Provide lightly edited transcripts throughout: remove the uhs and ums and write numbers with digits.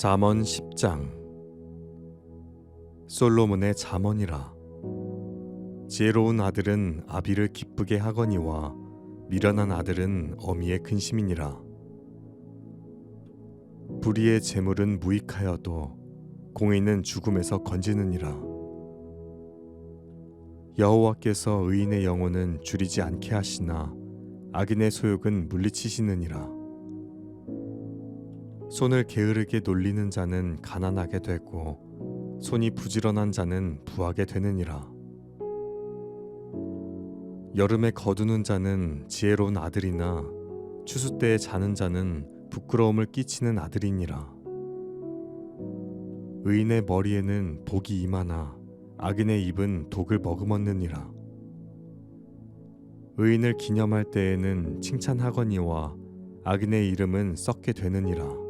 잠언 10장. 솔로몬의 잠언이라. 지혜로운 아들은 아비를 기쁘게 하거니와 미련한 아들은 어미의 근심이니라. 불의의 재물은 무익하여도 공의는 죽음에서 건지느니라. 여호와께서 의인의 영혼은 줄이지 않게 하시나 악인의 소욕은 물리치시느니라. 손을 게으르게 놀리는 자는 가난하게 되고 손이 부지런한 자는 부하게 되느니라. 여름에 거두는 자는 지혜로운 아들이나 추수 때에 자는 자는 부끄러움을 끼치는 아들이니라. 의인의 머리에는 복이 임하나 악인의 입은 독을 머금었느니라. 의인을 기념할 때에는 칭찬하거니와 악인의 이름은 썩게 되느니라.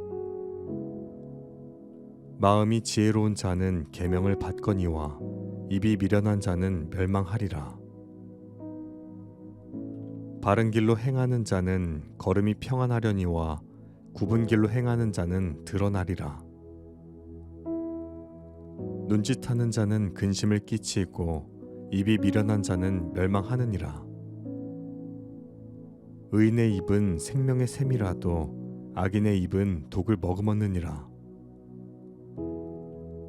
마음이 지혜로운 자는 계명을 받거니와 입이 미련한 자는 멸망하리라. 바른 길로 행하는 자는 걸음이 평안하려니와 굽은 길로 행하는 자는 드러나리라. 눈짓하는 자는 근심을 끼치고 입이 미련한 자는 멸망하느니라. 의인의 입은 생명의 샘이라도 악인의 입은 독을 머금었느니라.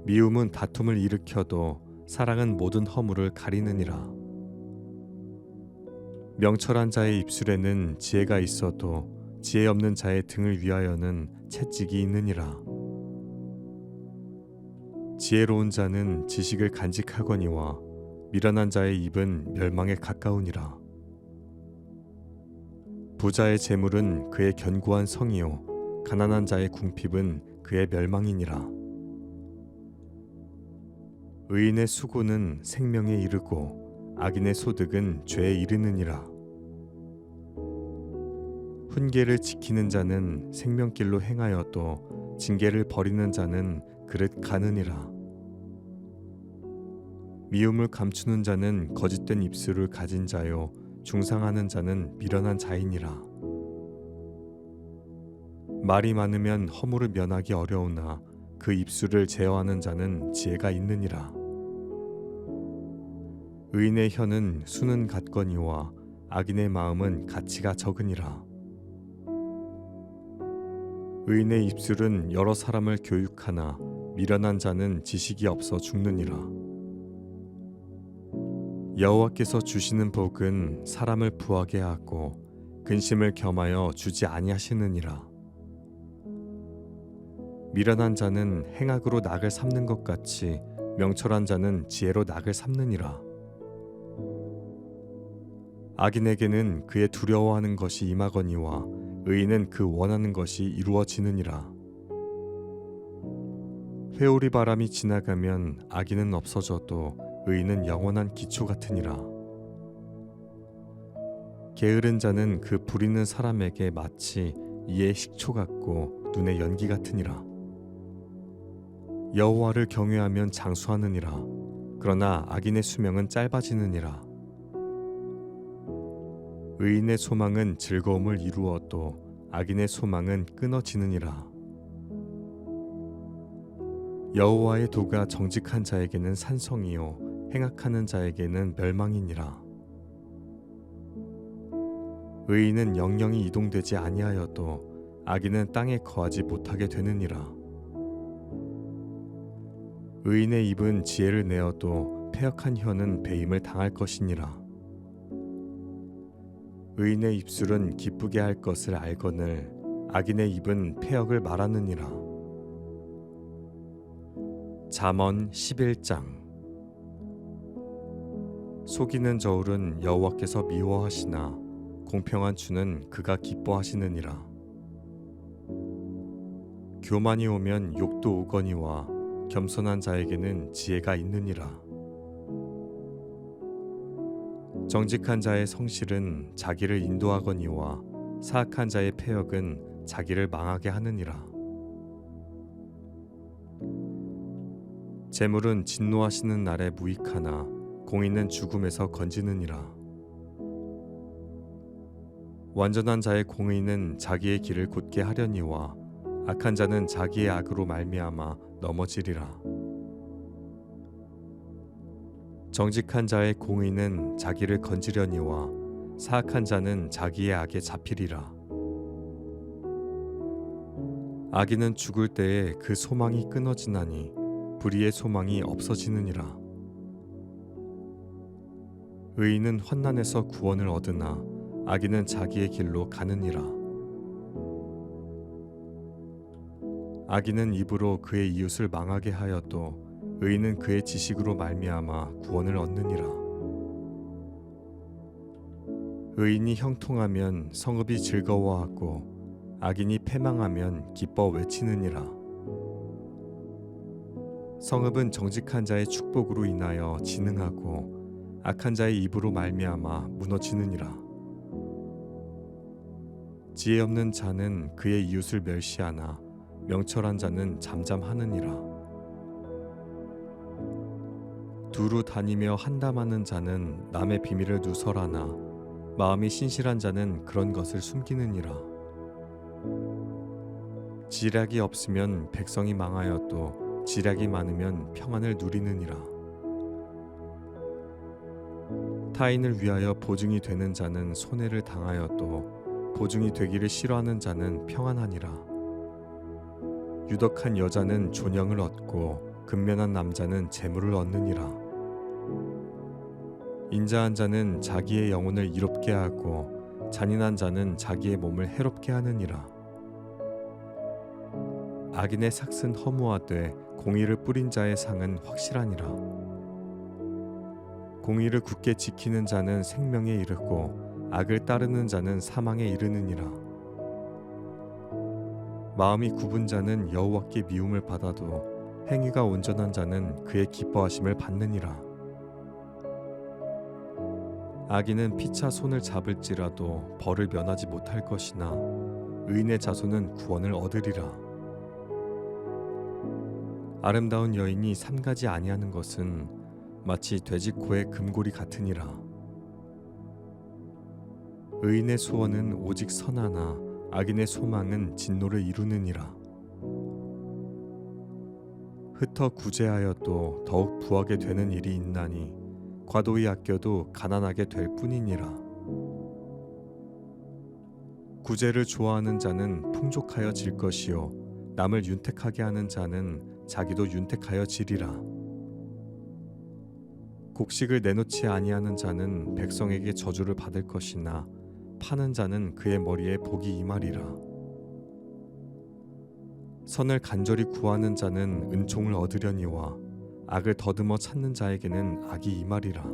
미움은 다툼을 일으켜도 사랑은 모든 허물을 가리느니라. 명철한 자의 입술에는 지혜가 있어도 지혜 없는 자의 등을 위하여는 채찍이 있느니라. 지혜로운 자는 지식을 간직하거니와 미련한 자의 입은 멸망에 가까우니라. 부자의 재물은 그의 견고한 성이요 가난한 자의 궁핍은 그의 멸망이니라. 의인의 수고는 생명에 이르고 악인의 소득은 죄에 이르느니라. 훈계를 지키는 자는 생명길로 행하여도 징계를 버리는 자는 그릇 가느니라. 미움을 감추는 자는 거짓된 입술을 가진 자요 중상하는 자는 미련한 자이니라. 말이 많으면 허물을 면하기 어려우나 그 입술을 제어하는 자는 지혜가 있느니라. 의인의 혀는 수는 같거니와 악인의 마음은 가치가 적으니라. 의인의 입술은 여러 사람을 교육하나 미련한 자는 지식이 없어 죽느니라. 여호와께서 주시는 복은 사람을 부하게 하고 근심을 겸하여 주지 아니하시느니라. 미련한 자는 행악으로 낙을 삼는 것 같이 명철한 자는 지혜로 낙을 삼느니라. 악인에게는 그의 두려워하는 것이 임하거니와 의인은 그 원하는 것이 이루어지느니라. 회오리 바람이 지나가면 악인은 없어져도 의인은 영원한 기초 같으니라. 게으른 자는 그 부리는 사람에게 마치 이의 식초 같고 눈의 연기 같으니라. 여호와를 경외하면 장수하느니라. 그러나 악인의 수명은 짧아지느니라. 의인의 소망은 즐거움을 이루어도 악인의 소망은 끊어지느니라. 여호와의 도가 정직한 자에게는 산성이요 행악하는 자에게는 멸망이니라. 의인은 영영이 이동되지 아니하여도 악인은 땅에 거하지 못하게 되느니라. 의인의 입은 지혜를 내어도 패역한 혀는 배임을 당할 것이니라. 의인의 입술은 기쁘게 할 것을 알거늘 악인의 입은 패역을 말하느니라. 잠언 11장. 속이는 저울은 여호와께서 미워하시나 공평한 주는 그가 기뻐하시느니라. 교만이 오면 욕도 오거니와 겸손한 자에게는 지혜가 있느니라. 정직한 자의 성실은 자기를 인도하거니와 사악한 자의 패역은 자기를 망하게 하느니라. 재물은 진노하시는 날에 무익하나 공의는 죽음에서 건지느니라. 완전한 자의 공의는 자기의 길을 곧게 하려니와 악한 자는 자기의 악으로 말미암아 넘어지리라. 정직한 자의 공의는 자기를 건지려니와 사악한 자는 자기의 악에 잡히리라. 악인은 죽을 때에 그 소망이 끊어지나니 불의의 소망이 없어지느니라. 의인은 환난에서 구원을 얻으나 악인은 자기의 길로 가느니라. 악인은 입으로 그의 이웃을 망하게 하여도 의인은 그의 지식으로 말미암아 구원을 얻느니라. 의인이 형통하면 성읍이 즐거워하고 악인이 패망하면 기뻐 외치느니라. 성읍은 정직한 자의 축복으로 인하여 진흥하고 악한 자의 입으로 말미암아 무너지느니라. 지혜 없는 자는 그의 이웃을 멸시하나 명철한 자는 잠잠하느니라. 두루 다니며 한담하는 자는 남의 비밀을 누설하나 마음이 신실한 자는 그런 것을 숨기느니라. 지략이 없으면 백성이 망하여도 지략이 많으면 평안을 누리느니라. 타인을 위하여 보증이 되는 자는 손해를 당하여도 보증이 되기를 싫어하는 자는 평안하니라. 유덕한 여자는 존영을 얻고 근면한 남자는 재물을 얻느니라. 인자한 자는 자기의 영혼을 이롭게 하고 잔인한 자는 자기의 몸을 해롭게 하느니라. 악인의 삭은 허무하되 공의를 뿌린 자의 상은 확실하니라. 공의를 굳게 지키는 자는 생명에 이르고 악을 따르는 자는 사망에 이르느니라. 마음이 굽은 자는 여호와께 미움을 받아도 행위가 온전한 자는 그의 기뻐하심을 받느니라. 악인은 피차 손을 잡을지라도 벌을 면하지 못할 것이나 의인의 자손은 구원을 얻으리라. 아름다운 여인이 삼가지 아니하는 것은 마치 돼지코의 금고리 같으니라. 의인의 소원은 오직 선하나 악인의 소망은 진노를 이루느니라. 흩어 구제하여도 더욱 부하게 되는 일이 있나니 과도히 아껴도 가난하게 될 뿐이니라. 구제를 좋아하는 자는 풍족하여 질 것이요 남을 윤택하게 하는 자는 자기도 윤택하여 지리라. 곡식을 내놓지 아니하는 자는 백성에게 저주를 받을 것이나 파는 자는 그의 머리에 복이 임하리라. 선을 간절히 구하는 자는 은총을 얻으려니와 악을 더듬어 찾는 자에게는 악이 임하리라.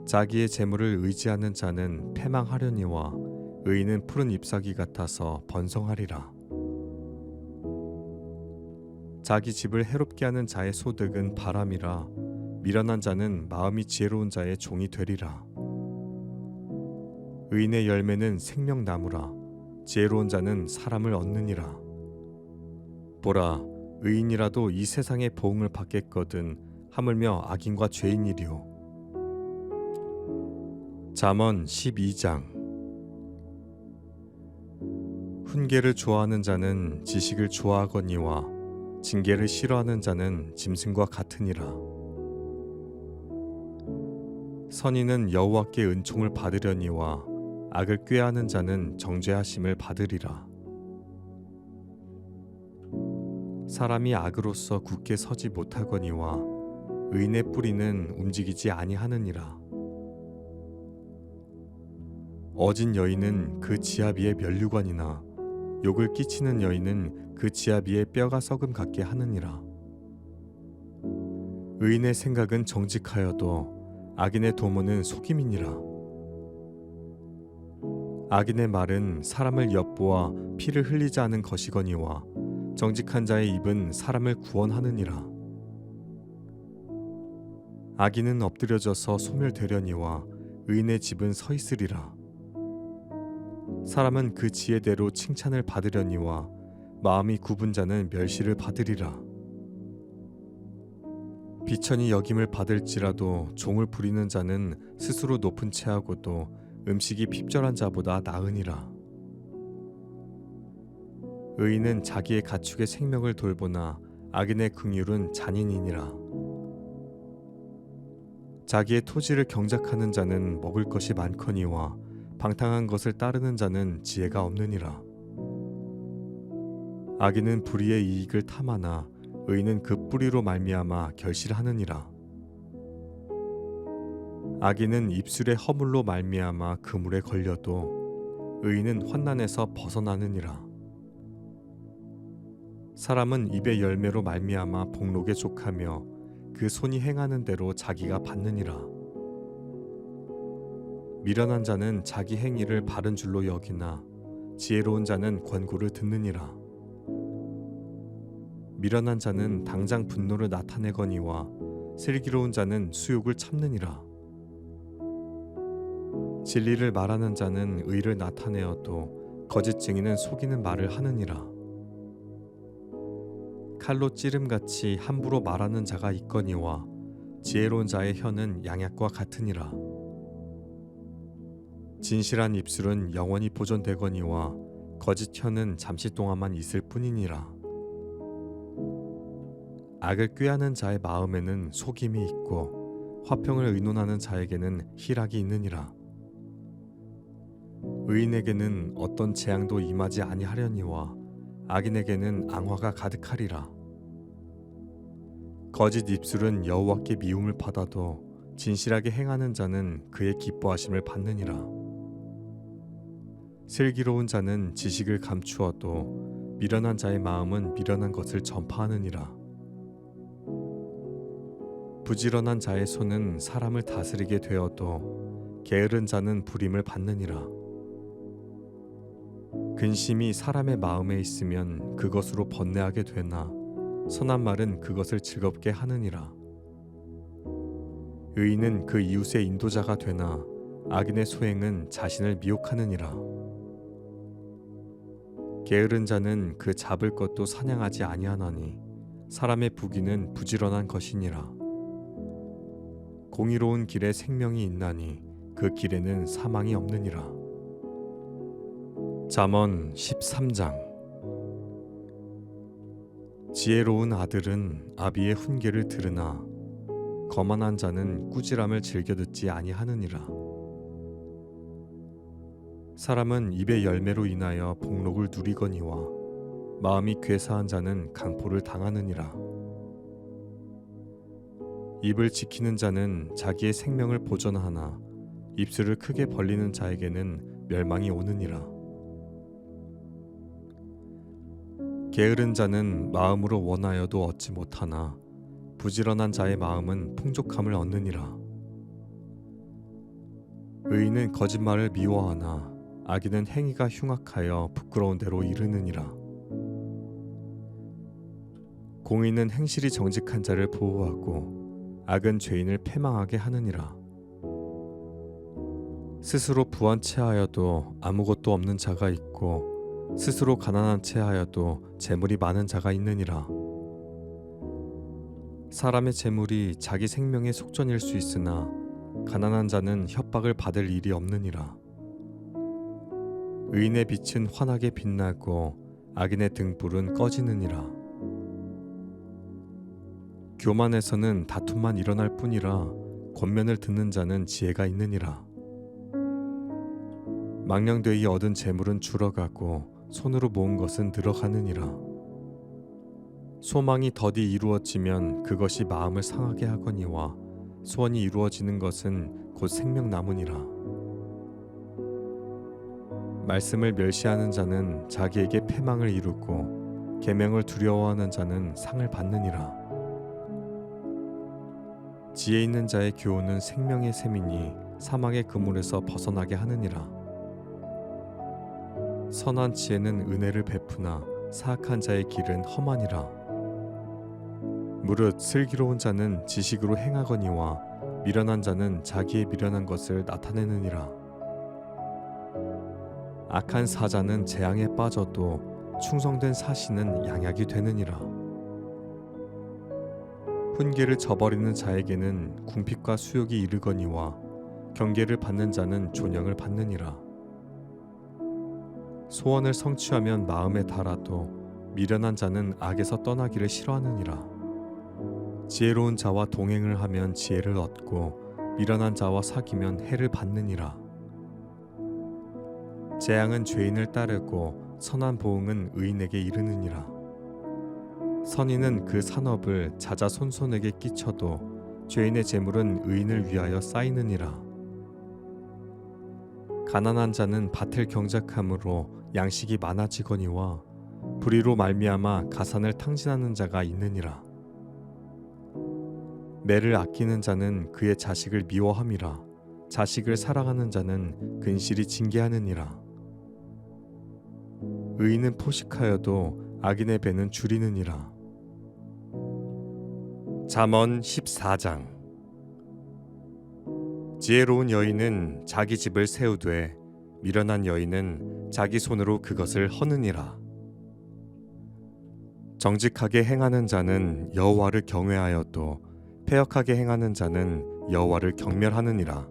자기의 재물을 의지하는 자는 패망하려니와 의인은 푸른 잎사귀 같아서 번성하리라. 자기 집을 해롭게 하는 자의 소득은 바람이라 미련한 자는 마음이 지혜로운 자의 종이 되리라. 의인의 열매는 생명나무라 지혜로운 자는 사람을 얻느니라. 보라, 의인이라도 이 세상의 보응을 받겠거든 하물며 악인과 죄인이리요. 잠언 12장. 훈계를 좋아하는 자는 지식을 좋아하거니와 징계를 싫어하는 자는 짐승과 같으니라. 선인은 여호와께 은총을 받으려니와 악을 꾀하는 자는 정죄하심을 받으리라. 사람이 악으로서 굳게 서지 못하거니와 의인의 뿌리는 움직이지 아니하느니라. 어진 여인은 그 지압 위에 면류관이나 욕을 끼치는 여인은 그 지압 위에 뼈가 썩음 같게 하느니라. 의인의 생각은 정직하여도 악인의 도모는 속임이니라. 악인의 말은 사람을 엿보아 피를 흘리지 않은 것이거니와 정직한 자의 입은 사람을 구원하느니라. 악인은 엎드려져서 소멸되려니와 의인의 집은 서 있으리라. 사람은 그 지혜대로 칭찬을 받으려니와 마음이 굽은 자는 멸시를 받으리라. 비천이 여김을 받을지라도 종을 부리는 자는 스스로 높은 채하고도 음식이 핍절한 자보다 나으니라. 의인은 자기의 가축의 생명을 돌보나 악인의 긍휼은 잔인이니라. 자기의 토지를 경작하는 자는 먹을 것이 많거니와 방탕한 것을 따르는 자는 지혜가 없느니라. 악인은 불의의 이익을 탐하나 의인은 그 뿌리로 말미암아 결실하느니라. 악인은 입술의 허물로 말미암아 그물에 걸려도 의인은 환난에서 벗어나느니라. 사람은 입의 열매로 말미암아 복록에 족하며 그 손이 행하는 대로 자기가 받느니라. 미련한 자는 자기 행위를 바른 줄로 여기나 지혜로운 자는 권고를 듣느니라. 미련한 자는 당장 분노를 나타내거니와 슬기로운 자는 수욕을 참느니라. 진리를 말하는 자는 의를 나타내어도 거짓 증인은 속이는 말을 하느니라. 칼로 찌름같이 함부로 말하는 자가 있거니와 지혜로운 자의 혀는 양약과 같으니라. 진실한 입술은 영원히 보존되거니와 거짓 혀는 잠시 동안만 있을 뿐이니라. 악을 꾀하는 자의 마음에는 속임이 있고 화평을 의논하는 자에게는 희락이 있느니라. 의인에게는 어떤 재앙도 임하지 아니하려니와 악인에게는 앙화가 가득하리라. 거짓 입술은 여호와께 미움을 받아도 진실하게 행하는 자는 그의 기뻐하심을 받느니라. 슬기로운 자는 지식을 감추어도 미련한 자의 마음은 미련한 것을 전파하느니라. 부지런한 자의 손은 사람을 다스리게 되어도 게으른 자는 불임을 받느니라. 근심이 사람의 마음에 있으면 그것으로 번뇌하게 되나 선한 말은 그것을 즐겁게 하느니라. 의인은 그 이웃의 인도자가 되나 악인의 소행은 자신을 미혹하느니라. 게으른 자는 그 잡을 것도 사냥하지 아니하나니 사람의 부귀는 부지런한 것이니라. 공의로운 길에 생명이 있나니 그 길에는 사망이 없느니라. 잠언 13장. 지혜로운 아들은 아비의 훈계를 들으나 거만한 자는 꾸지람을 즐겨 듣지 아니하느니라. 사람은 입의 열매로 인하여 복록을 누리거니와 마음이 괴사한 자는 강포를 당하느니라. 입을 지키는 자는 자기의 생명을 보전하나 입술을 크게 벌리는 자에게는 멸망이 오느니라. 게으른 자는 마음으로 원하여도 얻지 못하나 부지런한 자의 마음은 풍족함을 얻느니라. 의인은 거짓말을 미워하나 악인은 행위가 흉악하여 부끄러운 대로 이르느니라. 공의는 행실이 정직한 자를 보호하고 악은 죄인을 패망하게 하느니라. 스스로 부한 체하여도 아무것도 없는 자가 있고 스스로 가난한 체하여도 재물이 많은 자가 있느니라. 사람의 재물이 자기 생명의 속전일 수 있으나 가난한 자는 협박을 받을 일이 없느니라. 의인의 빛은 환하게 빛나고 악인의 등불은 꺼지느니라. 교만에서는 다툼만 일어날 뿐이라 권면을 듣는 자는 지혜가 있느니라. 망령되이 얻은 재물은 줄어가고 손으로 모은 것은 늘어가느니라. 소망이 더디 이루어지면 그것이 마음을 상하게 하거니와 소원이 이루어지는 것은 곧 생명나무니라. 말씀을 멸시하는 자는 자기에게 패망을 이루고 계명을 두려워하는 자는 상을 받느니라. 지혜 있는 자의 교훈은 생명의 샘이니 사망의 그물에서 벗어나게 하느니라. 선한 지혜는 은혜를 베푸나 사악한 자의 길은 험하니라. 무릇 슬기로운 자는 지식으로 행하거니와 미련한 자는 자기의 미련한 것을 나타내느니라. 악한 사자는 재앙에 빠져도 충성된 사신은 양약이 되느니라. 훈계를 저버리는 자에게는 궁핍과 수욕이 이르거니와 경계를 받는 자는 존영을 받느니라. 소원을 성취하면 마음에 달아도 미련한 자는 악에서 떠나기를 싫어하느니라. 지혜로운 자와 동행을 하면 지혜를 얻고 미련한 자와 사귀면 해를 받느니라. 재앙은 죄인을 따르고 선한 보응은 의인에게 이르느니라. 선인은 그 산업을 자자손손에게 끼쳐도 죄인의 재물은 의인을 위하여 쌓이느니라. 가난한 자는 밭을 경작함으로 양식이 많아지거니와 불의로 말미암아 가산을 탕진하는 자가 있느니라. 매를 아끼는 자는 그의 자식을 미워함이라. 자식을 사랑하는 자는 근실이 징계하느니라. 의인은 포식하여도 악인의 배는 줄이느니라. 잠언 14장. 지혜로운 여인은 자기 집을 세우되 미련한 여인은 자기 손으로 그것을 허느니라. 정직하게 행하는 자는 여호와를 경외하여도 패역하게 행하는 자는 여호와를 경멸하느니라.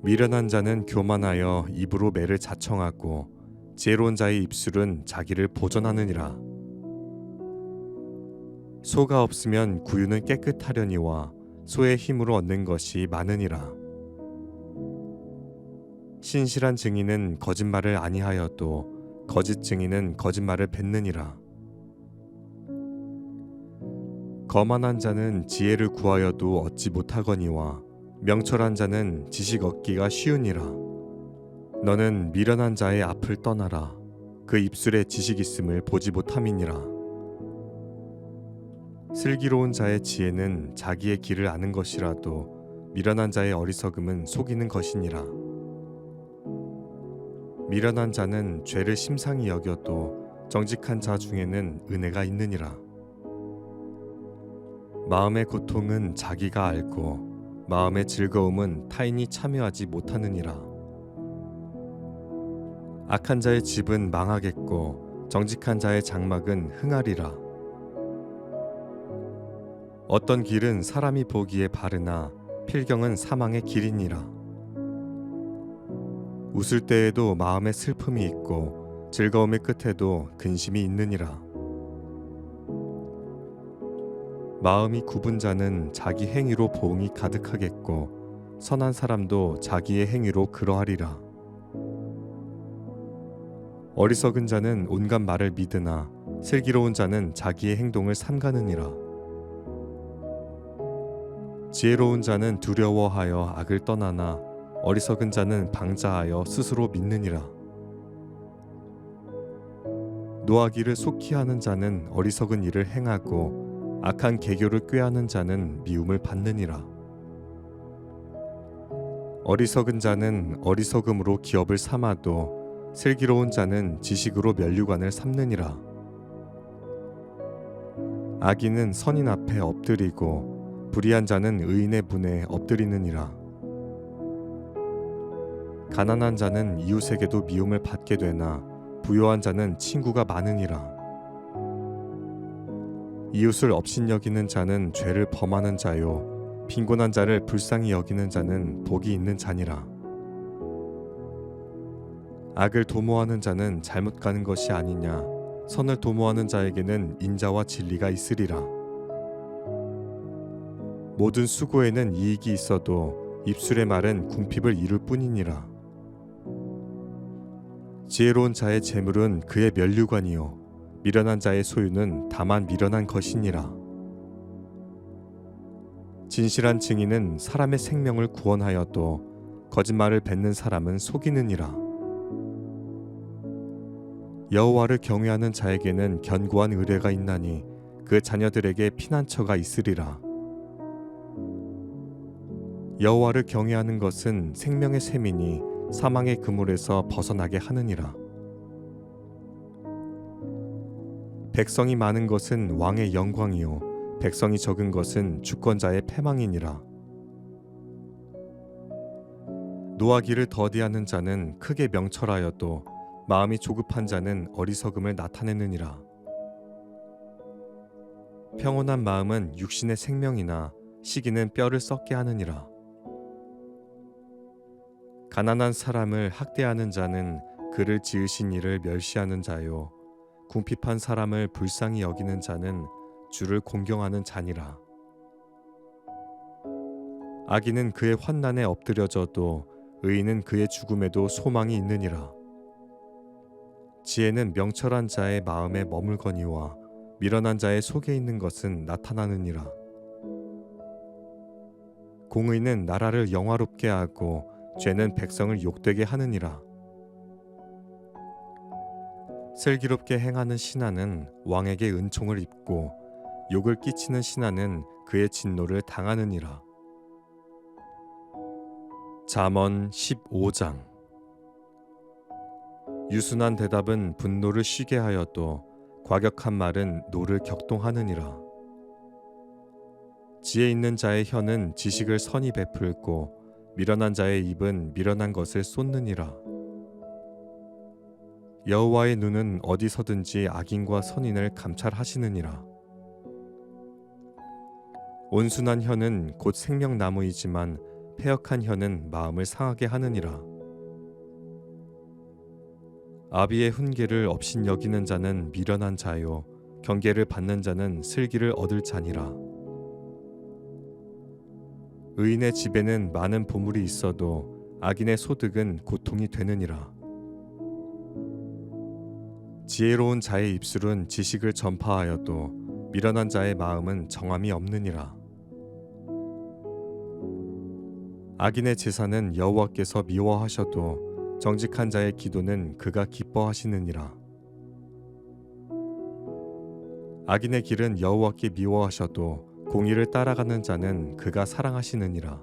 미련한 자는 교만하여 입으로 매를 자청하고 지혜로운 자의 입술은 자기를 보전하느니라. 소가 없으면 구유는 깨끗하려니와 소의 힘으로 얻는 것이 많으니라. 신실한 증인은 거짓말을 아니하여도 거짓 증인은 거짓말을 뱉느니라. 거만한 자는 지혜를 구하여도 얻지 못하거니와 명철한 자는 지식 얻기가 쉬우니라. 너는 미련한 자의 앞을 떠나라. 그 입술에 지식 있음을 보지 못함이니라. 슬기로운 자의 지혜는 자기의 길을 아는 것이라도 미련한 자의 어리석음은 속이는 것이니라. 미련한 자는 죄를 심상히 여겨도 정직한 자 중에는 은혜가 있느니라. 마음의 고통은 자기가 알고 마음의 즐거움은 타인이 참여하지 못하느니라. 악한 자의 집은 망하겠고 정직한 자의 장막은 흥하리라. 어떤 길은 사람이 보기에 바르나 필경은 사망의 길이니라. 웃을 때에도 마음에 슬픔이 있고 즐거움의 끝에도 근심이 있느니라. 마음이 굽은 자는 자기 행위로 보응이 가득하겠고 선한 사람도 자기의 행위로 그러하리라. 어리석은 자는 온갖 말을 믿으나 슬기로운 자는 자기의 행동을 삼가느니라. 지혜로운 자는 두려워하여 악을 떠나나 어리석은 자는 방자하여 스스로 믿느니라. 노하기를 속히 하는 자는 어리석은 일을 행하고 악한 계교를 꾀하는 자는 미움을 받느니라. 어리석은 자는 어리석음으로 기업을 삼아도 슬기로운 자는 지식으로 면류관을 삼느니라. 악인은 선인 앞에 엎드리고 불의한 자는 의인의 분에 엎드리느니라. 가난한 자는 이웃에게도 미움을 받게 되나 부요한 자는 친구가 많으니라. 이웃을 업신여기는 자는 죄를 범하는 자요 빈곤한 자를 불쌍히 여기는 자는 복이 있는 자니라. 악을 도모하는 자는 잘못 가는 것이 아니냐. 선을 도모하는 자에게는 인자와 진리가 있으리라. 모든 수고에는 이익이 있어도 입술의 말은 궁핍을 이룰 뿐이니라. 지혜로운 자의 재물은 그의 면류관이요 미련한 자의 소유는 다만 미련한 것이니라. 진실한 증인은 사람의 생명을 구원하여도 거짓말을 뱉는 사람은 속이느니라. 여호와를 경외하는 자에게는 견고한 의뢰가 있나니 그 자녀들에게 피난처가 있으리라. 여호와를 경외하는 것은 생명의 셈이니 사망의 그물에서 벗어나게 하느니라. 백성이 많은 것은 왕의 영광이요 백성이 적은 것은 주권자의 패망이니라. 노하기를 더디하는 자는 크게 명철하여도 마음이 조급한 자는 어리석음을 나타내느니라. 평온한 마음은 육신의 생명이나 시기는 뼈를 썩게 하느니라. 가난한 사람을 학대하는 자는 그를 지으신 이를 멸시하는 자요 궁핍한 사람을 불쌍히 여기는 자는 주를 공경하는 자니라. 악인은 그의 환난에 엎드려져도 의인은 그의 죽음에도 소망이 있느니라. 지혜는 명철한 자의 마음에 머물거니와 미련한 자의 속에 있는 것은 나타나느니라. 공의는 나라를 영화롭게 하고 죄는 백성을 욕되게 하느니라. 슬기롭게 행하는 신하는 왕에게 은총을 입고 욕을 끼치는 신하는 그의 진노를 당하느니라. 잠언 15장. 유순한 대답은 분노를 쉬게 하여도 과격한 말은 노를 격동하느니라. 지혜 있는 자의 혀는 지식을 선히 베풀고 미련한 자의 입은 미련한 것을 쏟느니라. 여호와의 눈은 어디서든지 악인과 선인을 감찰하시느니라. 온순한 혀는 곧 생명나무이지만 패역한 혀는 마음을 상하게 하느니라. 아비의 훈계를 업신여기는 자는 미련한 자요 경계를 받는 자는 슬기를 얻을 자니라. 의인의 집에는 많은 보물이 있어도 악인의 소득은 고통이 되느니라. 지혜로운 자의 입술은 지식을 전파하여도 미련한 자의 마음은 정함이 없느니라. 악인의 제사는 여호와께서 미워하셔도 정직한 자의 기도는 그가 기뻐하시느니라. 악인의 길은 여호와께 미워하셔도 공의를 따라가는 자는 그가 사랑하시느니라.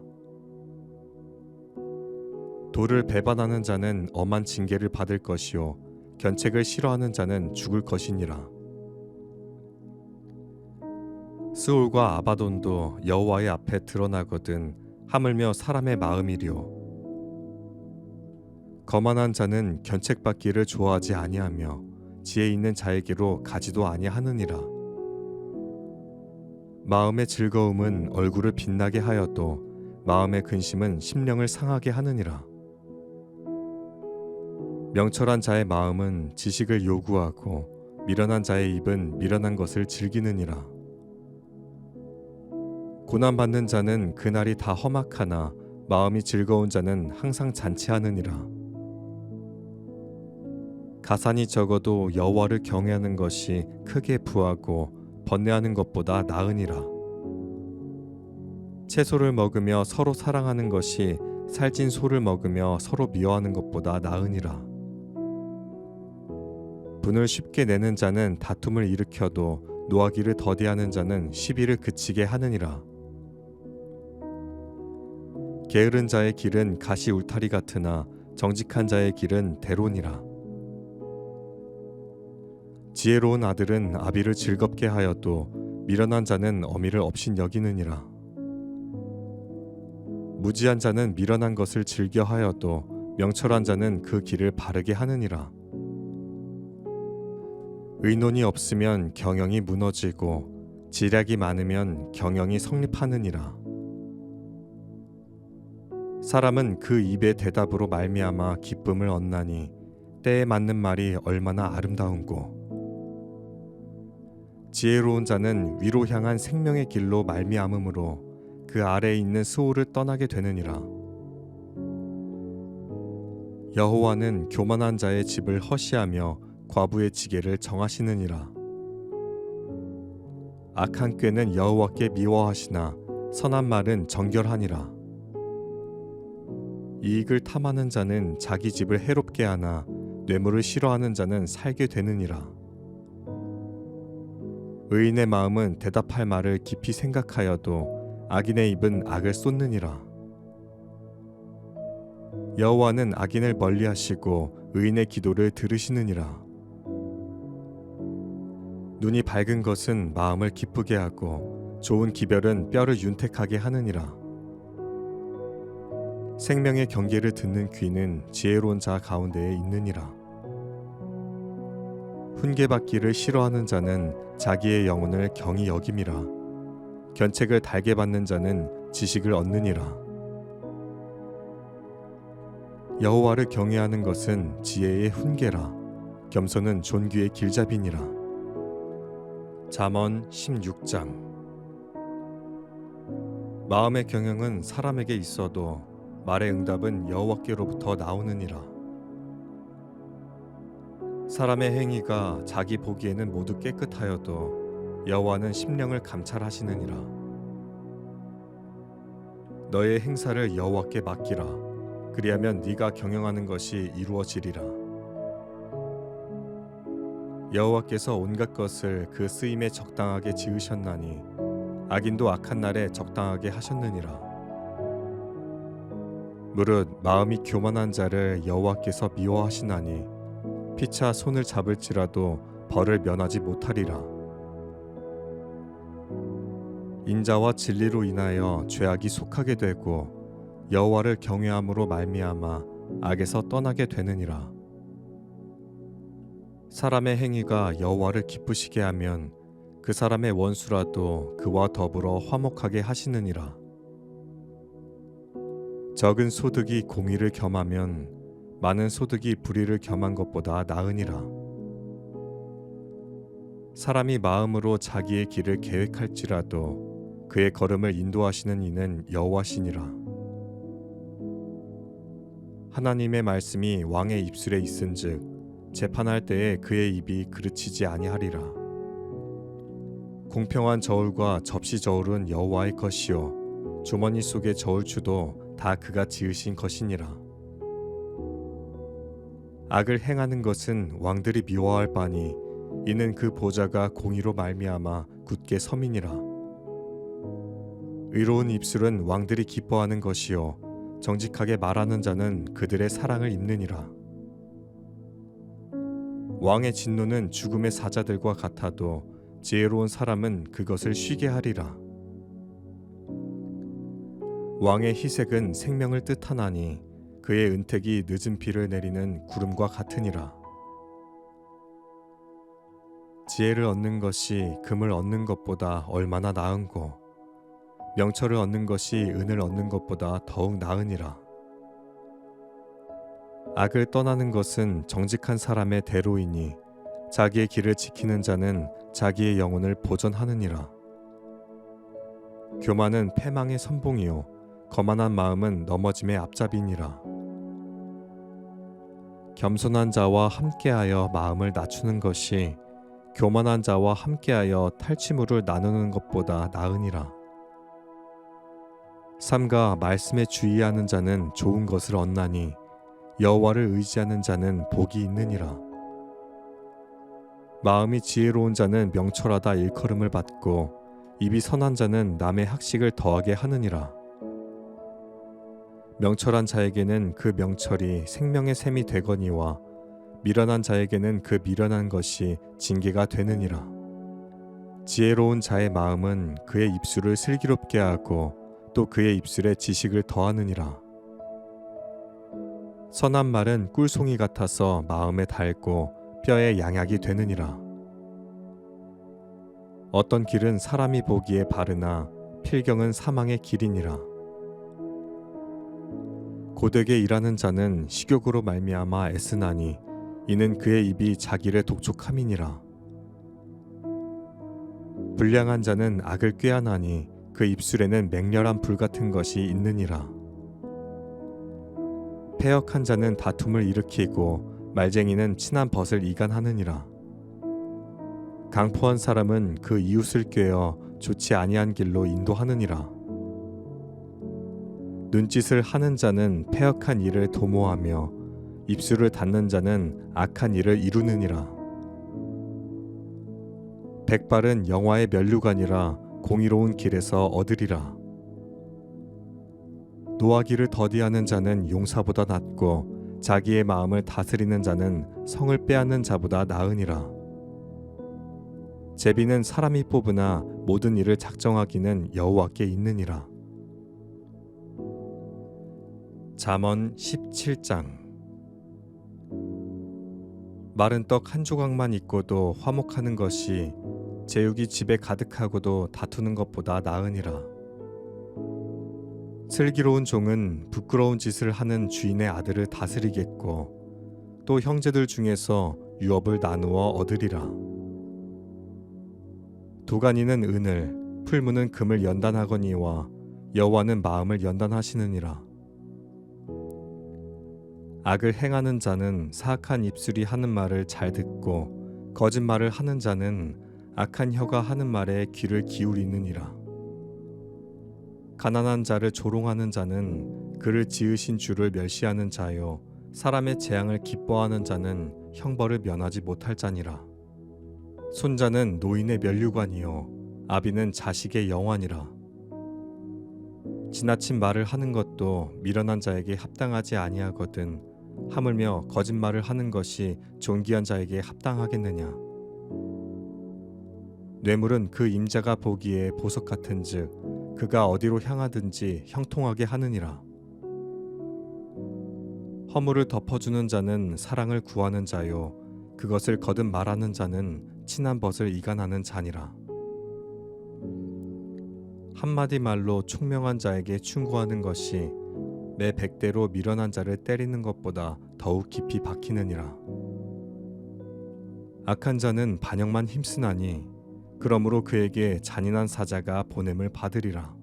도를 배반하는 자는 엄한 징계를 받을 것이요 견책을 싫어하는 자는 죽을 것이니라. 스올과 아바돈도 여호와의 앞에 드러나거든 하물며 사람의 마음이리요. 거만한 자는 견책받기를 좋아하지 아니하며 지혜 있는 자에게로 가지도 아니하느니라. 마음의 즐거움은 얼굴을 빛나게 하여도 마음의 근심은 심령을 상하게 하느니라. 명철한 자의 마음은 지식을 요구하고 미련한 자의 입은 미련한 것을 즐기느니라. 고난받는 자는 그날이 다 험악하나 마음이 즐거운 자는 항상 잔치하느니라. 가산이 적어도 여호와를 경외하는 것이 크게 부하고 번뇌하는 것보다 나으니라. 채소를 먹으며 서로 사랑하는 것이 살찐 소를 먹으며 서로 미워하는 것보다 나으니라. 분을 쉽게 내는 자는 다툼을 일으켜도 노하기를 더디하는 자는 시비를 그치게 하느니라. 게으른 자의 길은 가시 울타리 같으나 정직한 자의 길은 대론이라. 지혜로운 아들은 아비를 즐겁게 하여도 미련한 자는 어미를 업신여기느니라. 무지한 자는 미련한 것을 즐겨 하여도 명철한 자는 그 길을 바르게 하느니라. 의논이 없으면 경영이 무너지고 지략이 많으면 경영이 성립하느니라. 사람은 그 입의 대답으로 말미암아 기쁨을 얻나니 때에 맞는 말이 얼마나 아름다운고. 지혜로운 자는 위로 향한 생명의 길로 말미암음으로 그 아래에 있는 스올을 떠나게 되느니라. 여호와는 교만한 자의 집을 허시하며 과부의 지게를 정하시느니라. 악한 꾀는 여호와께 미워하시나 선한 말은 정결하니라. 이익을 탐하는 자는 자기 집을 해롭게 하나 뇌물을 싫어하는 자는 살게 되느니라. 의인의 마음은 대답할 말을 깊이 생각하여도 악인의 입은 악을 쏟느니라. 여호와는 악인을 멀리하시고 의인의 기도를 들으시느니라. 눈이 밝은 것은 마음을 기쁘게 하고 좋은 기별은 뼈를 윤택하게 하느니라. 생명의 경계를 듣는 귀는 지혜로운 자 가운데에 있느니라. 훈계받기를 싫어하는 자는 자기의 영혼을 경히 여김이라. 견책을 달게 받는 자는 지식을 얻느니라. 여호와를 경외하는 것은 지혜의 훈계라. 겸손은 존귀의 길잡이니라. 잠언 16장. 마음의 경영은 사람에게 있어도 말의 응답은 여호와께로부터 나오느니라. 사람의 행위가 자기 보기에는 모두 깨끗하여도 여호와는 심령을 감찰하시느니라. 너의 행사를 여호와께 맡기라. 그리하면 네가 경영하는 것이 이루어지리라. 여호와께서 온갖 것을 그 쓰임에 적당하게 지으셨나니 악인도 악한 날에 적당하게 하셨느니라. 무릇 마음이 교만한 자를 여호와께서 미워하시나니 피차 손을 잡을지라도 벌을 면하지 못하리라. 인자와 진리로 인하여 죄악이 속하게 되고 여호와를 경외함으로 말미암아 악에서 떠나게 되느니라. 사람의 행위가 여호와를 기쁘시게 하면 그 사람의 원수라도 그와 더불어 화목하게 하시느니라. 적은 소득이 공의를 겸하면 많은 소득이 불의를 겸한 것보다 나으니라. 사람이 마음으로 자기의 길을 계획할지라도 그의 걸음을 인도하시는 이는 여호와시니라. 하나님의 말씀이 왕의 입술에 있은즉 재판할 때에 그의 입이 그르치지 아니하리라. 공평한 저울과 접시 저울은 여호와의 것이요 주머니 속의 저울추도 다 그가 지으신 것이니라. 악을 행하는 것은 왕들이 미워할 바니 이는 그 보좌가 공의로 말미암아 굳게 서민이라. 의로운 입술은 왕들이 기뻐하는 것이요 정직하게 말하는 자는 그들의 사랑을 입느니라. 왕의 진노는 죽음의 사자들과 같아도 지혜로운 사람은 그것을 쉬게 하리라. 왕의 희색은 생명을 뜻하나니 그의 은택이 늦은 비를 내리는 구름과 같으니라. 지혜를 얻는 것이 금을 얻는 것보다 얼마나 나은고 명철을 얻는 것이 은을 얻는 것보다 더욱 나으니라. 악을 떠나는 것은 정직한 사람의 대로이니 자기의 길을 지키는 자는 자기의 영혼을 보전하느니라. 교만은 패망의 선봉이요 거만한 마음은 넘어짐의 앞잡이니라. 겸손한 자와 함께하여 마음을 낮추는 것이 교만한 자와 함께하여 탈취물을 나누는 것보다 나으니라. 삼가 말씀에 주의하는 자는 좋은 것을 얻나니 여호와를 의지하는 자는 복이 있느니라. 마음이 지혜로운 자는 명철하다 일컬음을 받고 입이 선한 자는 남의 학식을 더하게 하느니라. 명철한 자에게는 그 명철이 생명의 샘이 되거니와 미련한 자에게는 그 미련한 것이 징계가 되느니라. 지혜로운 자의 마음은 그의 입술을 슬기롭게 하고 또 그의 입술에 지식을 더하느니라. 선한 말은 꿀송이 같아서 마음에 닳고 뼈에 양약이 되느니라. 어떤 길은 사람이 보기에 바르나 필경은 사망의 길이니라. 고되게 일하는 자는 식욕으로 말미암아 애쓰나니 이는 그의 입이 자기를 독촉함이니라. 불량한 자는 악을 꾀하나니 그 입술에는 맹렬한 불 같은 것이 있느니라. 패역한 자는 다툼을 일으키고 말쟁이는 친한 벗을 이간하느니라. 강포한 사람은 그 이웃을 꾀어 좋지 아니한 길로 인도하느니라. 눈짓을 하는 자는 패역한 일을 도모하며 입술을 닫는 자는 악한 일을 이루느니라. 백발은 영화의 면류관이라 공의로운 길에서 얻으리라. 노하기를 더디하는 자는 용사보다 낫고 자기의 마음을 다스리는 자는 성을 빼앗는 자보다 나으니라. 제비는 사람이 뽑으나 모든 일을 작정하기는 여호와께 있느니라. 잠언 17장. 마른 떡 한 조각만 있고도 화목하는 것이 제육이 집에 가득하고도 다투는 것보다 나으니라. 슬기로운 종은 부끄러운 짓을 하는 주인의 아들을 다스리겠고 또 형제들 중에서 유업을 나누어 얻으리라. 도가니는 은을, 풀무는 금을 연단하거니와 여호와는 마음을 연단하시느니라. 악을 행하는 자는 사악한 입술이 하는 말을 잘 듣고 거짓말을 하는 자는 악한 혀가 하는 말에 귀를 기울이느니라. 가난한 자를 조롱하는 자는 그를 지으신 주를 멸시하는 자요 사람의 재앙을 기뻐하는 자는 형벌을 면하지 못할 자니라. 손자는 노인의 면류관이요 아비는 자식의 영환이라. 지나친 말을 하는 것도 미련한 자에게 합당하지 아니하거든 하물며 거짓말을 하는 것이 존귀한 자에게 합당하겠느냐. 뇌물은 그 임자가 보기에 보석 같은즉 그가 어디로 향하든지 형통하게 하느니라. 허물을 덮어주는 자는 사랑을 구하는 자요 그것을 거듭 말하는 자는 친한 벗을 이간하는 자니라. 한마디 말로 총명한 자에게 충고하는 것이 매 100대로 미련한 자를 때리는 것보다 더욱 깊이 박히느니라. 악한 자는 반역만 힘쓰나니 그러므로 그에게 잔인한 사자가 보냄을 받으리라.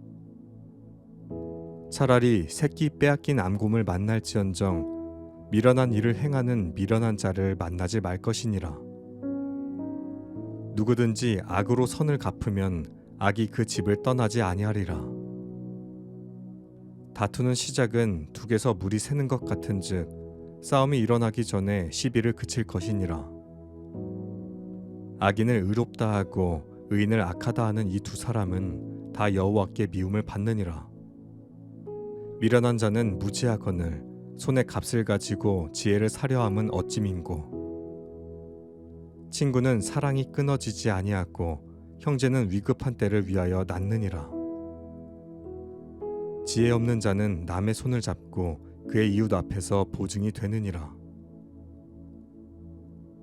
차라리 새끼 빼앗긴 암곰을 만날지언정 미련한 일을 행하는 미련한 자를 만나지 말 것이니라. 누구든지 악으로 선을 갚으면 악이 그 집을 떠나지 아니하리라. 다투는 시작은 둑에서 물이 새는 것 같은즉 싸움이 일어나기 전에 시비를 그칠 것이니라. 악인을 의롭다 하고 의인을 악하다 하는 이 두 사람은 다 여호와께 미움을 받느니라. 미련한 자는 무지하거늘 손에 값을 가지고 지혜를 사려함은 어찌 민고. 친구는 사랑이 끊어지지 아니하고 형제는 위급한 때를 위하여 낳느니라. 지혜 없는 자는 남의 손을 잡고 그의 이웃 앞에서 보증이 되느니라.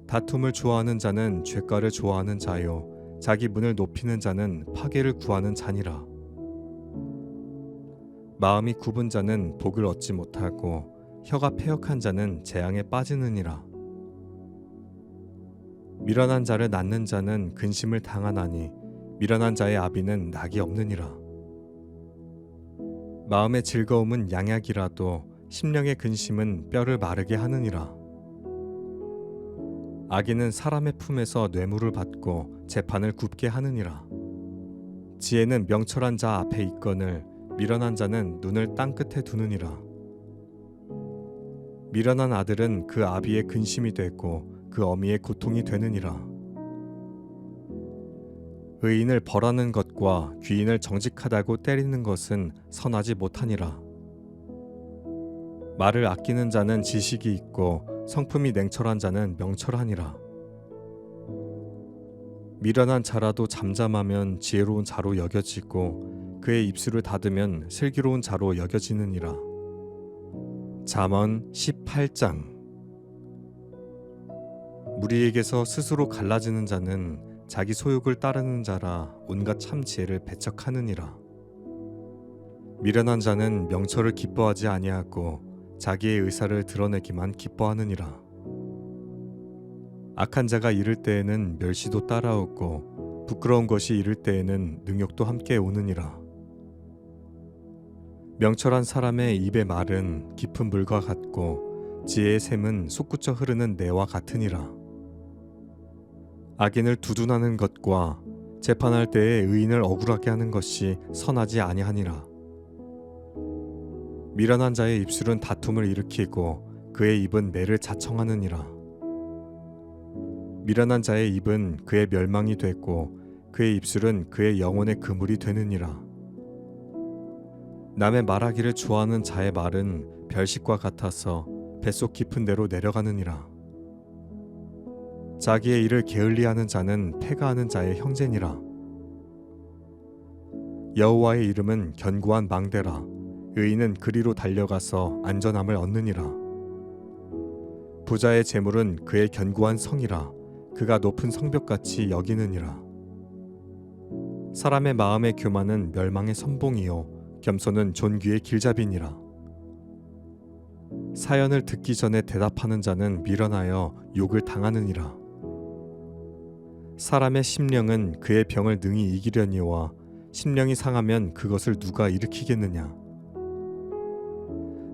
다툼을 좋아하는 자는 죄가를 좋아하는 자요 자기 문을 높이는 자는 파괴를 구하는 자니라. 마음이 굽은 자는 복을 얻지 못하고 혀가 패역한 자는 재앙에 빠지느니라. 미련한 자를 낳는 자는 근심을 당하나니 미련한 자의 아비는 낙이 없느니라. 마음의 즐거움은 양약이라도 심령의 근심은 뼈를 마르게 하느니라. 악인은 사람의 품에서 뇌물을 받고 재판을 굽게 하느니라. 지혜는 명철한 자 앞에 있거늘 미련한 자는 눈을 땅 끝에 두느니라. 미련한 아들은 그 아비의 근심이 되고 그 어미의 고통이 되느니라. 의인을 벌하는 것과 귀인을 정직하다고 때리는 것은 선하지 못하니라. 말을 아끼는 자는 지식이 있고 성품이 냉철한 자는 명철하니라. 미련한 자라도 잠잠하면 지혜로운 자로 여겨지고 그의 입술을 닫으면 슬기로운 자로 여겨지느니라. 잠언 18장. 무리에게서 스스로 갈라지는 자는 자기 소욕을 따르는 자라 온갖 참 지혜를 배척하느니라. 미련한 자는 명철을 기뻐하지 아니하고 자기의 의사를 드러내기만 기뻐하느니라. 악한 자가 이를 때에는 멸시도 따라오고 부끄러운 것이 이를 때에는 능욕도 함께 오느니라. 명철한 사람의 입의 말은 깊은 물과 같고 지혜의 샘은 솟구쳐 흐르는 내와 같으니라. 악인을 두둔하는 것과 재판할 때에 의인을 억울하게 하는 것이 선하지 아니하니라. 미련한 자의 입술은 다툼을 일으키고 그의 입은 매를 자청하느니라. 미련한 자의 입은 그의 멸망이 되고 그의 입술은 그의 영혼의 그물이 되느니라. 남의 말하기를 좋아하는 자의 말은 별식과 같아서 뱃속 깊은 데로 내려가느니라. 자기의 일을 게을리하는 자는 패가하는 자의 형제니라. 여호와의 이름은 견고한 망대라. 의인은 그리로 달려가서 안전함을 얻느니라. 부자의 재물은 그의 견고한 성이라. 그가 높은 성벽같이 여기느니라. 사람의 마음의 교만은 멸망의 선봉이요 겸손은 존귀의 길잡이니라. 사연을 듣기 전에 대답하는 자는 미련하여 욕을 당하느니라. 사람의 심령은 그의 병을 능히 이기려니와 심령이 상하면 그것을 누가 일으키겠느냐.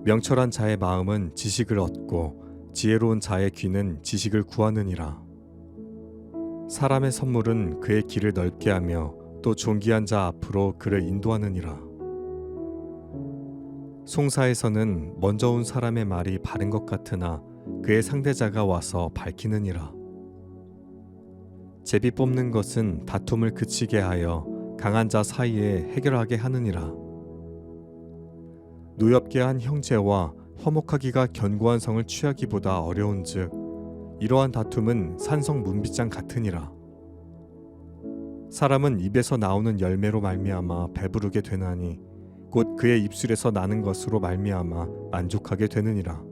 명철한 자의 마음은 지식을 얻고 지혜로운 자의 귀는 지식을 구하느니라. 사람의 선물은 그의 길을 넓게 하며 또 존귀한 자 앞으로 그를 인도하느니라. 송사에서는 먼저 온 사람의 말이 바른 것 같으나 그의 상대자가 와서 밝히느니라. 제비 뽑는 것은 다툼을 그치게 하여 강한 자 사이에 해결하게 하느니라. 노엽게 한 형제와 화목하기가 견고한 성을 취하기보다 어려운즉 이러한 다툼은 산성 문빗장 같으니라. 사람은 입에서 나오는 열매로 말미암아 배부르게 되나니 곧 그의 입술에서 나는 것으로 말미암아 만족하게 되느니라.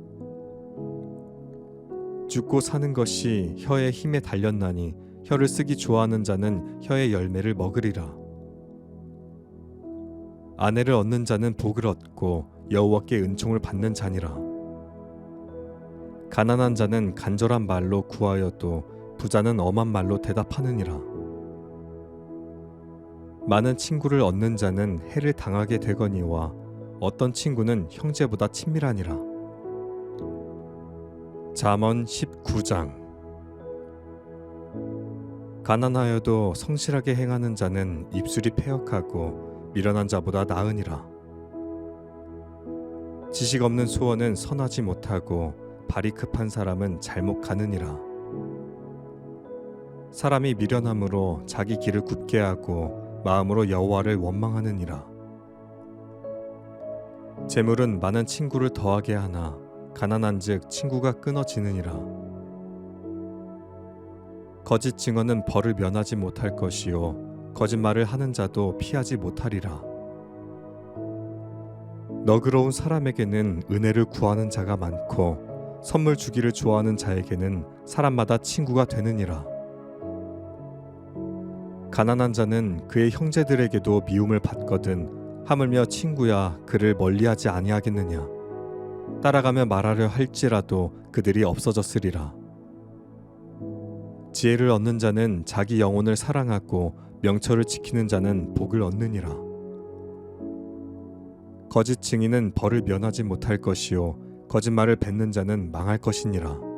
죽고 사는 것이 혀의 힘에 달렸나니 혀를 쓰기 좋아하는 자는 혀의 열매를 먹으리라. 아내를 얻는 자는 복을 얻고 여호와께 은총을 받는 자니라. 가난한 자는 간절한 말로 구하여도 부자는 엄한 말로 대답하느니라. 많은 친구를 얻는 자는 해를 당하게 되거니와 어떤 친구는 형제보다 친밀하니라. 잠언 19장. 가난하여도 성실하게 행하는 자는 입술이 패역하고 미련한 자보다 나으니라. 지식 없는 소원은 선하지 못하고 발이 급한 사람은 잘못 가느니라. 사람이 미련함으로 자기 길을 굽게 하고 마음으로 여호와를 원망하느니라. 재물은 많은 친구를 더하게 하나 가난한즉 친구가 끊어지느니라. 거짓 증언은 벌을 면하지 못할 것이요 거짓말을 하는 자도 피하지 못하리라. 너그러운 사람에게는 은혜를 구하는 자가 많고 선물 주기를 좋아하는 자에게는 사람마다 친구가 되느니라. 가난한 자는 그의 형제들에게도 미움을 받거든 하물며 친구야 그를 멀리하지 아니하겠느냐. 따라가며 말하려 할지라도 그들이 없어졌으리라. 지혜를 얻는 자는 자기 영혼을 사랑하고 명철을 지키는 자는 복을 얻느니라. 거짓 증인은 벌을 면하지 못할 것이요 거짓말을 뱉는 자는 망할 것이니라.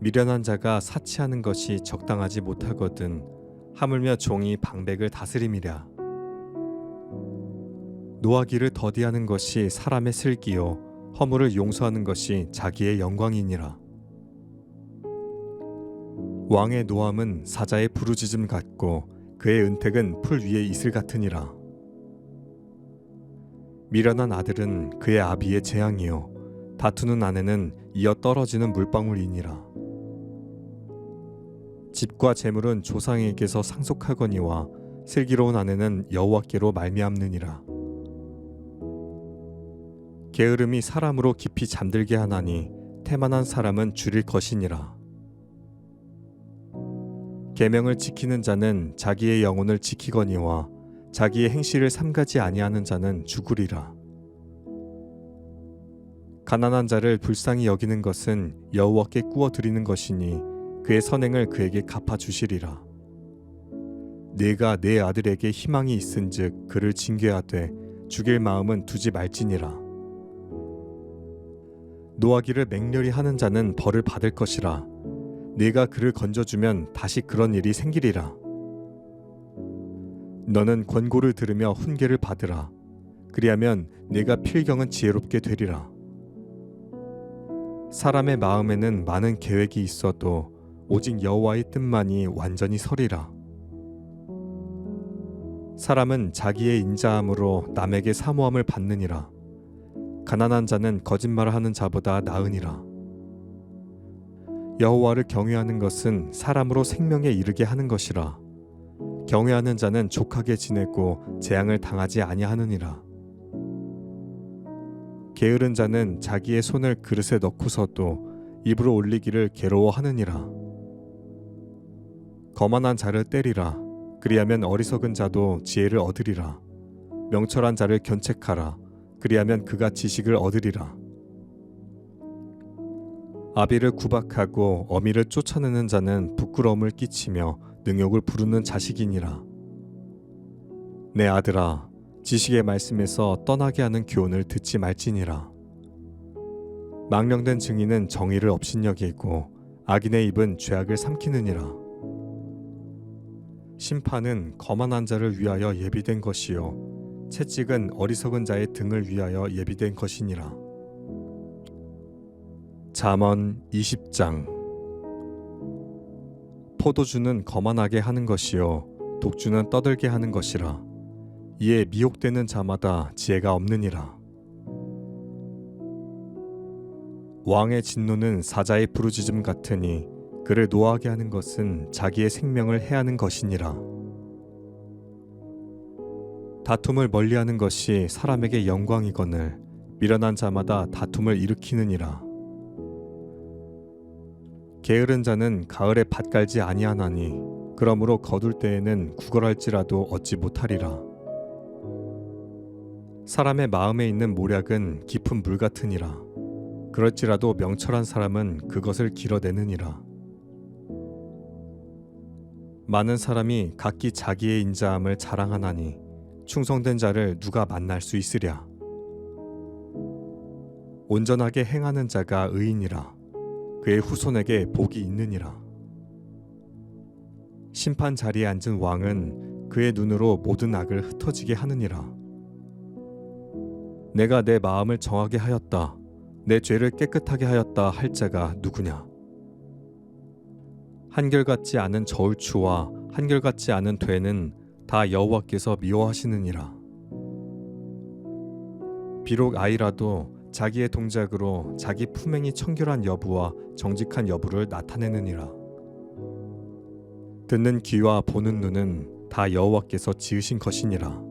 미련한 자가 사치하는 것이 적당하지 못하거든 하물며 종이 방백을 다스림이랴. 노하기를 더디하는 것이 사람의 슬기요 허물을 용서하는 것이 자기의 영광이니라. 왕의 노함은 사자의 부르짖음 같고 그의 은택은 풀 위의 이슬 같으니라. 미련한 아들은 그의 아비의 재앙이요 다투는 아내는 이어 떨어지는 물방울이니라. 집과 재물은 조상에게서 상속하거니와 슬기로운 아내는 여호와께로 말미암느니라. 게으름이 사람으로 깊이 잠들게 하나니 태만한 사람은 줄일 것이니라. 계명을 지키는 자는 자기의 영혼을 지키거니와 자기의 행실을 삼가지 아니하는 자는 죽으리라. 가난한 자를 불쌍히 여기는 것은 여호와께 꾸어 드리는 것이니 그의 선행을 그에게 갚아 주시리라. 네가 내 아들에게 희망이 있은즉 그를 징계하되 죽일 마음은 두지 말지니라. 노하기를 맹렬히 하는 자는 벌을 받을 것이라. 네가 그를 건져주면 다시 그런 일이 생기리라. 너는 권고를 들으며 훈계를 받으라. 그리하면 네가 필경은 지혜롭게 되리라. 사람의 마음에는 많은 계획이 있어도 오직 여호와의 뜻만이 완전히 서리라. 사람은 자기의 인자함으로 남에게 사모함을 받느니라. 가난한 자는 거짓말을 하는 자보다 나으니라. 여호와를 경외하는 것은 사람으로 생명에 이르게 하는 것이라. 경외하는 자는 족하게 지내고 재앙을 당하지 아니하느니라. 게으른 자는 자기의 손을 그릇에 넣고서도 입으로 올리기를 괴로워하느니라. 거만한 자를 때리라. 그리하면 어리석은 자도 지혜를 얻으리라. 명철한 자를 견책하라. 그리하면 그가 지식을 얻으리라. 아비를 구박하고 어미를 쫓아내는 자는 부끄러움을 끼치며 능욕을 부르는 자식이니라. 내 아들아, 지식의 말씀에서 떠나게 하는 교훈을 듣지 말지니라. 망령된 증인은 정의를 업신여기고 악인의 입은 죄악을 삼키느니라. 심판은 거만한 자를 위하여 예비된 것이요 채찍은 어리석은 자의 등을 위하여 예비된 것이니라. 잠언 20장. 포도주는 거만하게 하는 것이요 독주는 떠들게 하는 것이라. 이에 미혹되는 자마다 지혜가 없느니라. 왕의 진노는 사자의 부르짖음 같으니 그를 노하게 하는 것은 자기의 생명을 해하는 것이니라. 다툼을 멀리하는 것이 사람에게 영광이거늘 미련한 자마다 다툼을 일으키느니라. 게으른 자는 가을에 밭 갈지 아니하나니 그러므로 거둘 때에는 구걸할지라도 얻지 못하리라. 사람의 마음에 있는 모략은 깊은 물 같으니라. 그럴지라도 명철한 사람은 그것을 길어내느니라. 많은 사람이 각기 자기의 인자함을 자랑하나니 충성된 자를 누가 만날 수 있으랴. 온전하게 행하는 자가 의인이라. 그의 후손에게 복이 있느니라. 심판 자리에 앉은 왕은 그의 눈으로 모든 악을 흩어지게 하느니라. 내가 내 마음을 정하게 하였다. 내 죄를 깨끗하게 하였다 할 자가 누구냐? 한결같지 않은 저울추와 한결같지 않은 되는 다 여호와께서 미워하시느니라. 비록 아이라도 자기의 동작으로 자기 품행이 청결한 여부와 정직한 여부를 나타내느니라. 듣는 귀와 보는 눈은 다 여호와께서 지으신 것이니라.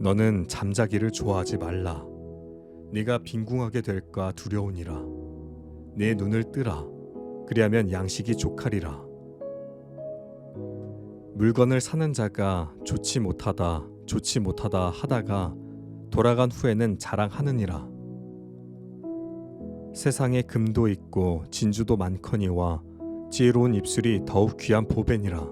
너는 잠자기를 좋아하지 말라. 네가 빈궁하게 될까 두려우니라. 내 눈을 뜨라. 그리하면 양식이 족하리라. 물건을 사는 자가 좋지 못하다 하다가 돌아간 후에는 자랑하느니라. 세상에 금도 있고 진주도 많거니와 지혜로운 입술이 더욱 귀한 보배니라.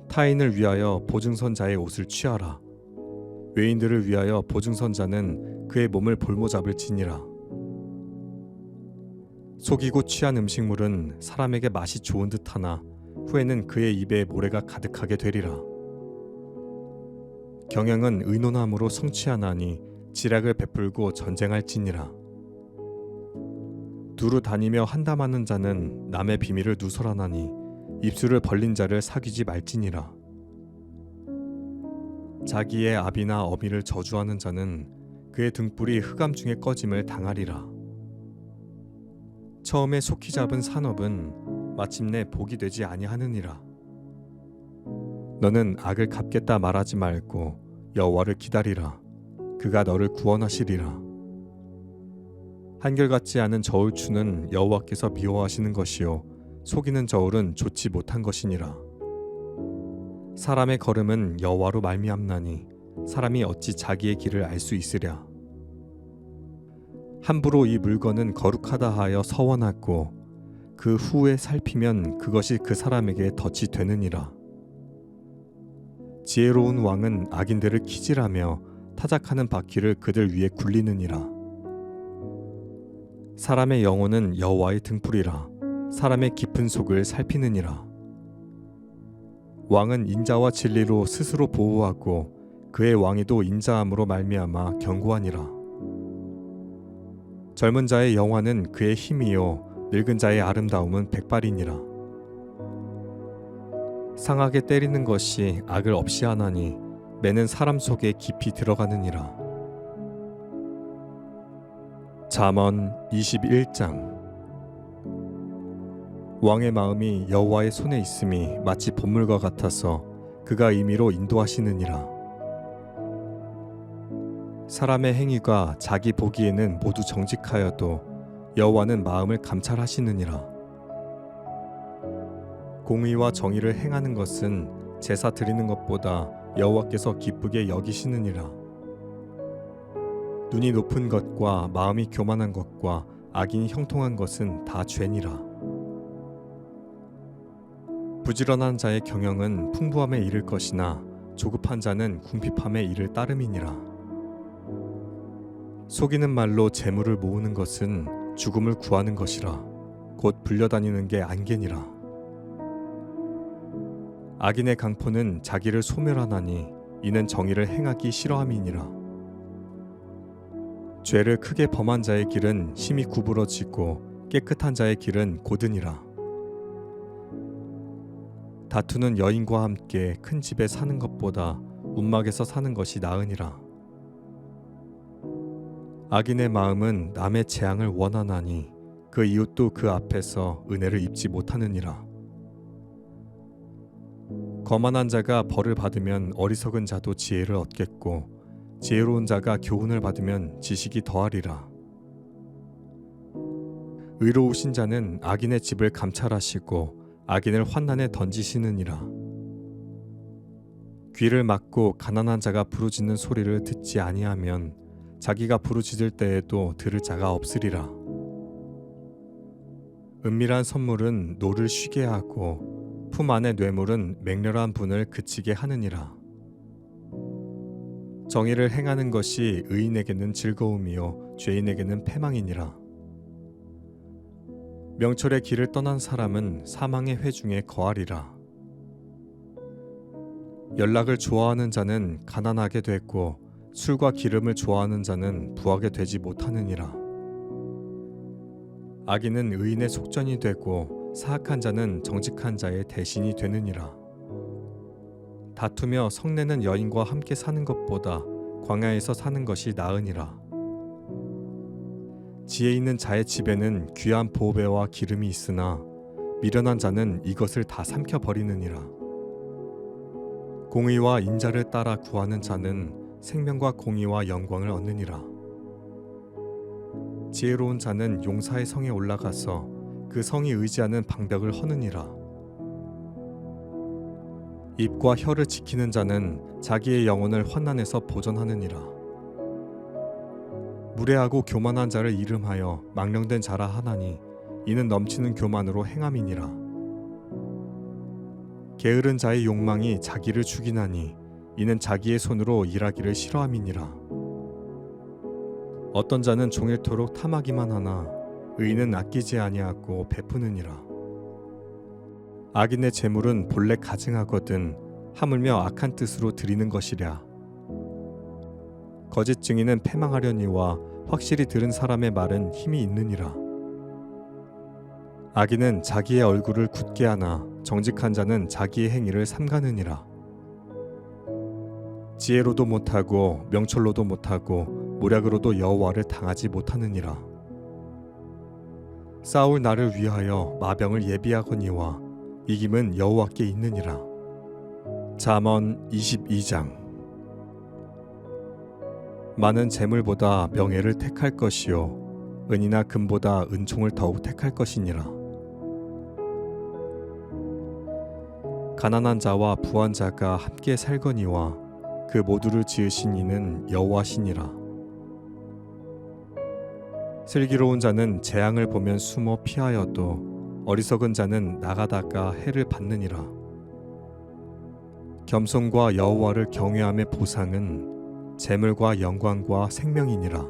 타인을 위하여 보증선자의 옷을 취하라. 외인들을 위하여 보증선자는 그의 몸을 볼모잡을 지니라. 속이고 취한 음식물은 사람에게 맛이 좋은 듯하나 후에는 그의 입에 모래가 가득하게 되리라. 경영은 의논함으로 성취하나니 지략을 베풀고 전쟁할지니라. 두루 다니며 한담하는 자는 남의 비밀을 누설하나니 입술을 벌린 자를 사귀지 말지니라. 자기의 아비나 어미를 저주하는 자는 그의 등불이 흑암 중에 꺼짐을 당하리라. 처음에 속히 잡은 산업은 마침내 복이 되지 아니하느니라. 너는 악을 갚겠다 말하지 말고 여호와를 기다리라. 그가 너를 구원하시리라. 한결같지 않은 저울추는 여호와께서 미워하시는 것이요 속이는 저울은 좋지 못한 것이니라. 사람의 걸음은 여호와로 말미암나니 사람이 어찌 자기의 길을 알 수 있으랴. 함부로 이 물건은 거룩하다 하여 서원하고 그 후에 살피면 그것이 그 사람에게 덫이 되느니라. 지혜로운 왕은 악인들을 키질하며 타작하는 바퀴를 그들 위에 굴리느니라. 사람의 영혼은 여호와의 등불이라. 사람의 깊은 속을 살피느니라. 왕은 인자와 진리로 스스로 보호하고 그의 왕위도 인자함으로 말미암아 견고하니라. 젊은 자의 영화는 그의 힘이요 늙은 자의 아름다움은 백발이니라. 상하게 때리는 것이 악을 없이 하나니 매는 사람 속에 깊이 들어가느니라. 잠언 21장. 왕의 마음이 여호와의 손에 있음이 마치 봇물과 같아서 그가 임의로 인도하시느니라. 사람의 행위가 자기 보기에는 모두 정직하여도 여호와는 마음을 감찰하시느니라. 공의와 정의를 행하는 것은 제사 드리는 것보다 여호와께서 기쁘게 여기시느니라. 눈이 높은 것과 마음이 교만한 것과 악인이 형통한 것은 다 죄니라. 부지런한 자의 경영은 풍부함에 이를 것이나 조급한 자는 궁핍함에 이를 따름이니라. 속이는 말로 재물을 모으는 것은 죽음을 구하는 것이라. 곧 불려다니는 게 안개니라. 악인의 강포는 자기를 소멸하나니 이는 정의를 행하기 싫어함이니라. 죄를 크게 범한 자의 길은 심히 구부러지고 깨끗한 자의 길은 고드니라. 다투는 여인과 함께 큰 집에 사는 것보다 움막에서 사는 것이 나으니라. 악인의 마음은 남의 재앙을 원하나니 그 이웃도 그 앞에서 은혜를 입지 못하느니라. 거만한 자가 벌을 받으면 어리석은 자도 지혜를 얻겠고 지혜로운 자가 교훈을 받으면 지식이 더하리라. 의로우신 자는 악인의 집을 감찰하시고 악인을 환난에 던지시느니라. 귀를 막고 가난한 자가 부르짖는 소리를 듣지 아니하면 자기가 부르짖을 때에도 들을 자가 없으리라. 은밀한 선물은 노를 쉬게 하고 품 안의 뇌물은 맹렬한 분을 그치게 하느니라. 정의를 행하는 것이 의인에게는 즐거움이요 죄인에게는 패망이니라. 명철의 길을 떠난 사람은 사망의 회중에 거하리라. 연락을 좋아하는 자는 가난하게 되고 술과 기름을 좋아하는 자는 부하게 되지 못하느니라. 악인은 의인의 속전이 되고 사악한 자는 정직한 자의 대신이 되느니라. 다투며 성내는 여인과 함께 사는 것보다 광야에서 사는 것이 나으니라. 지혜 있는 자의 집에는 귀한 보배와 기름이 있으나 미련한 자는 이것을 다 삼켜버리느니라. 공의와 인자를 따라 구하는 자는 생명과 공의와 영광을 얻느니라. 지혜로운 자는 용사의 성에 올라가서 그 성이 의지하는 방벽을 허느니라. 입과 혀를 지키는 자는 자기의 영혼을 환난에서 보전하느니라. 무례하고 교만한 자를 이름하여 망령된 자라 하나니 이는 넘치는 교만으로 행함이니라. 게으른 자의 욕망이 자기를 죽이나니 이는 자기의 손으로 일하기를 싫어함이니라. 어떤 자는 종일토록 탐하기만 하나 의인은 아끼지 아니하고 베푸느니라. 악인의 재물은 본래 가증하거든 하물며 악한 뜻으로 드리는 것이랴. 거짓 증인은 패망하려니와 확실히 들은 사람의 말은 힘이 있느니라. 악인은 자기의 얼굴을 굳게 하나 정직한 자는 자기의 행위를 삼가느니라. 지혜로도 못하고 명철로도 못하고 모략으로도 여호와를 당하지 못하느니라. 싸울 날을 위하여 마병을 예비하거니와 이김은 여호와께 있느니라. 잠언 22장. 많은 재물보다 명예를 택할 것이요 은이나 금보다 은총을 더욱 택할 것이니라. 가난한 자와 부한 자가 함께 살거니와 그 모두를 지으신 이는 여호와시니라. 슬기로운 자는 재앙을 보면 숨어 피하여도 어리석은 자는 나가다가 해를 받느니라. 겸손과 여호와를 경외함의 보상은 재물과 영광과 생명이니라.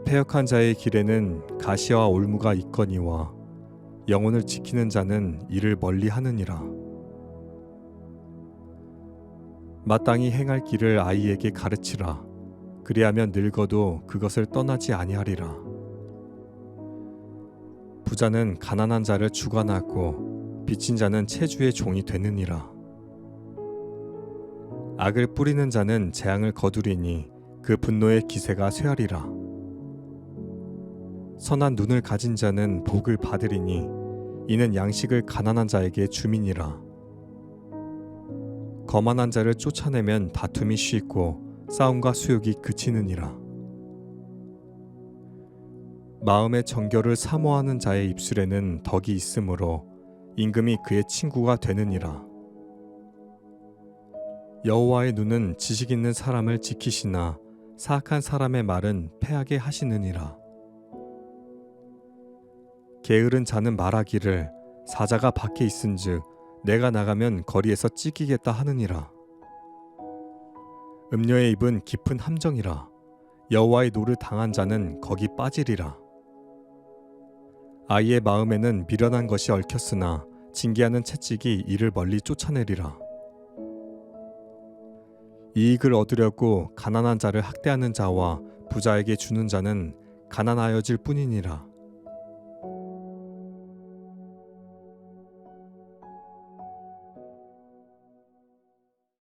패역한 자의 길에는 가시와 올무가 있거니와 영혼을 지키는 자는 이를 멀리하느니라. 마땅히 행할 길을 아이에게 가르치라. 그리하면 늙어도 그것을 떠나지 아니하리라. 부자는 가난한 자를 주관하고 빚진 자는 체주의 종이 되느니라. 악을 뿌리는 자는 재앙을 거두리니 그 분노의 기세가 쇠하리라. 선한 눈을 가진 자는 복을 받으리니 이는 양식을 가난한 자에게 줌이니라. 거만한 자를 쫓아내면 다툼이 쉬고 싸움과 수욕이 그치느니라. 마음의 정결을 사모하는 자의 입술에는 덕이 있으므로 임금이 그의 친구가 되느니라. 여호와의 눈은 지식 있는 사람을 지키시나 사악한 사람의 말은 패하게 하시느니라. 게으른 자는 말하기를 사자가 밖에 있은즉 내가 나가면 거리에서 찢기겠다 하느니라. 음녀의 입은 깊은 함정이라. 여호와의 노를 당한 자는 거기 빠지리라. 아이의 마음에는 미련한 것이 얽혔으나 징계하는 채찍이 이를 멀리 쫓아내리라. 이익을 얻으려고 가난한 자를 학대하는 자와 부자에게 주는 자는 가난하여질 뿐이니라.